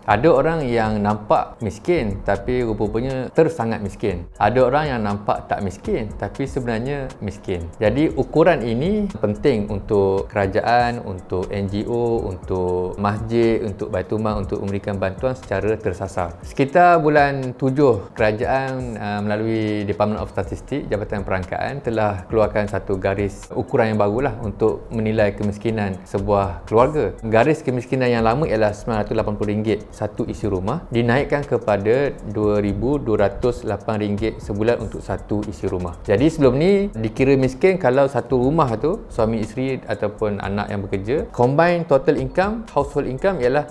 Ada orang yang nampak miskin tapi rupa-rupanya tersangat miskin. Ada orang yang nampak tak miskin tapi sebenarnya miskin. Jadi ukuran ini penting untuk kerajaan, untuk NGO, untuk masjid, untuk Baitul Mal untuk memberikan bantuan secara tersasar. Sekitar bulan 7, kerajaan melalui Department of Statistics, Jabatan Perangkaan telah keluarkan satu garis ukuran yang barulah untuk menilai kemiskinan sebuah keluarga. Garis kemiskinan yang lama ialah RM980 satu isi rumah, dinaikkan kepada RM2,208 sebulan untuk satu isi rumah. Jadi sebelum ni dikira miskin kalau satu rumah tu, suami isteri ataupun anak yang bekerja, combine total income, household income ialah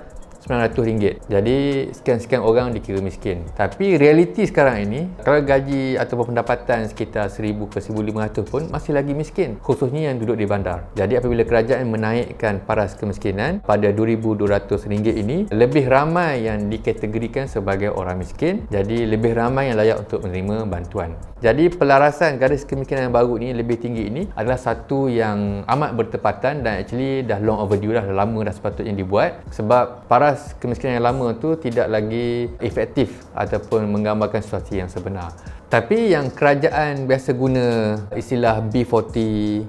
RM900. Jadi sekian-sekian orang dikira miskin. Tapi realiti sekarang ini, kalau gaji ataupun pendapatan sekitar RM1,000 ke RM1,500 pun masih lagi miskin, khususnya yang duduk di bandar. Jadi apabila kerajaan menaikkan paras kemiskinan pada RM2,200 ini, lebih ramai yang dikategorikan sebagai orang miskin. Jadi lebih ramai yang layak untuk menerima bantuan. Jadi pelarasan garis kemiskinan yang baru ni, lebih tinggi ini adalah satu yang amat bertepatan dan actually dah long overdue dah lama dah sepatutnya dibuat, sebab paras kemiskinan yang lama tu tidak lagi efektif ataupun menggambarkan situasi yang sebenar. Tapi yang kerajaan biasa guna istilah B40,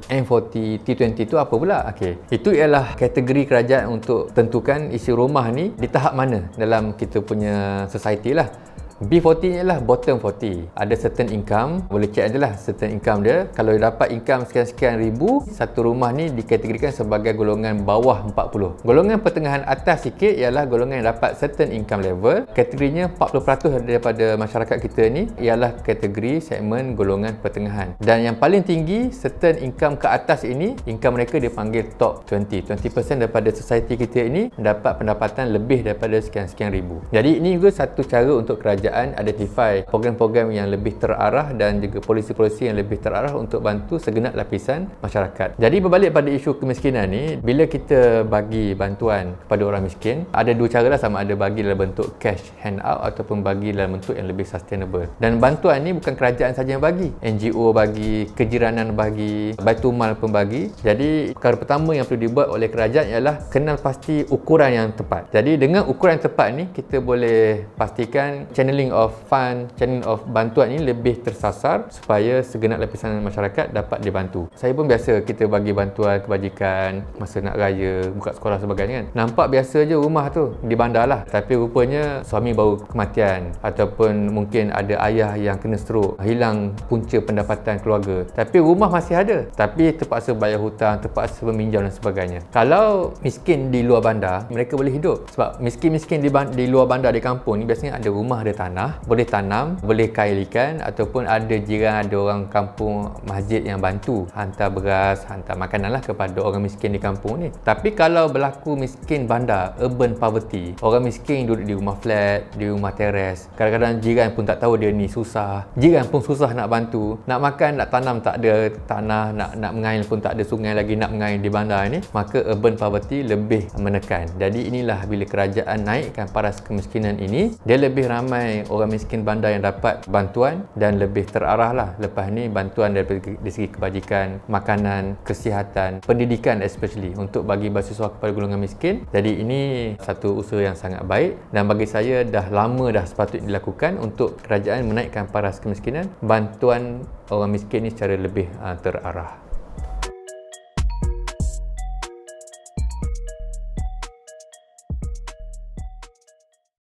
M40, T20 tu apa pula? Okey, itu ialah kategori kerajaan untuk tentukan isi rumah ni di tahap mana dalam kita punya society lah. B40 ialah bottom 40. Ada certain income, boleh check aje lah certain income dia. Kalau dia dapat income sekian-sekian ribu, satu rumah ni dikategorikan sebagai golongan bawah 40. Golongan pertengahan atas sikit ialah golongan yang dapat certain income level. Kategorinya 40% daripada masyarakat kita ni ialah kategori segmen golongan pertengahan. Dan yang paling tinggi, certain income ke atas ini, income mereka dipanggil top 20. 20% daripada society kita ini mendapat pendapatan lebih daripada sekian-sekian ribu. Jadi ini juga satu cara untuk kerajaan identify program-program yang lebih terarah dan juga polisi-polisi yang lebih terarah untuk bantu segenap lapisan masyarakat. Jadi berbalik pada isu kemiskinan ni, bila kita bagi bantuan kepada orang miskin, ada dua cara lah, sama ada bagi dalam bentuk cash handout ataupun bagi dalam bentuk yang lebih sustainable. Dan bantuan ni bukan kerajaan saja yang bagi, NGO bagi, kejiranan bagi, Baitul Mal pun bagi. Jadi perkara pertama yang perlu dibuat oleh kerajaan ialah kenal pasti ukuran yang tepat. Jadi dengan ukuran yang tepat ni, kita boleh pastikan channeling of fund, channeling of bantuan ini lebih tersasar supaya segenap lapisan masyarakat dapat dibantu. Saya pun biasa kita bagi bantuan kebajikan masa nak raya, buka sekolah sebagainya kan. Nampak biasa je rumah tu di bandar lah, tapi rupanya suami baru kematian ataupun mungkin ada ayah yang kena stroke, hilang punca pendapatan keluarga. Tapi rumah masih ada, tapi terpaksa bayar hutang, terpaksa meminjam dan sebagainya. Kalau miskin di luar bandar, mereka boleh hidup. Sebab miskin-miskin di luar bandar, di kampung ni biasanya ada rumah, ada tanah, boleh tanam, boleh kail ikan, ataupun ada jiran, ada orang kampung, masjid yang bantu hantar beras, hantar makanan lah kepada orang miskin di kampung ni. Tapi kalau berlaku miskin bandar, urban poverty, orang miskin duduk di rumah flat, di rumah teres, kadang-kadang jiran pun tak tahu dia ni susah, jiran pun susah nak bantu, nak makan, nak tanam tak ada tanah, nak mengail pun tak ada sungai lagi nak mengail di bandar ni, maka urban poverty lebih menekan. Jadi inilah bila kerajaan naikkan paras kemiskinan ini, dia lebih ramai orang miskin bandar yang dapat bantuan dan lebih terarah lah. Lepas ni bantuan dari segi kebajikan, makanan, kesihatan, pendidikan especially untuk bagi beasiswa kepada golongan miskin. Jadi ini satu usaha yang sangat baik dan bagi saya dah lama dah sepatutnya dilakukan untuk kerajaan menaikkan paras kemiskinan, bantuan orang miskin ni secara lebih terarah.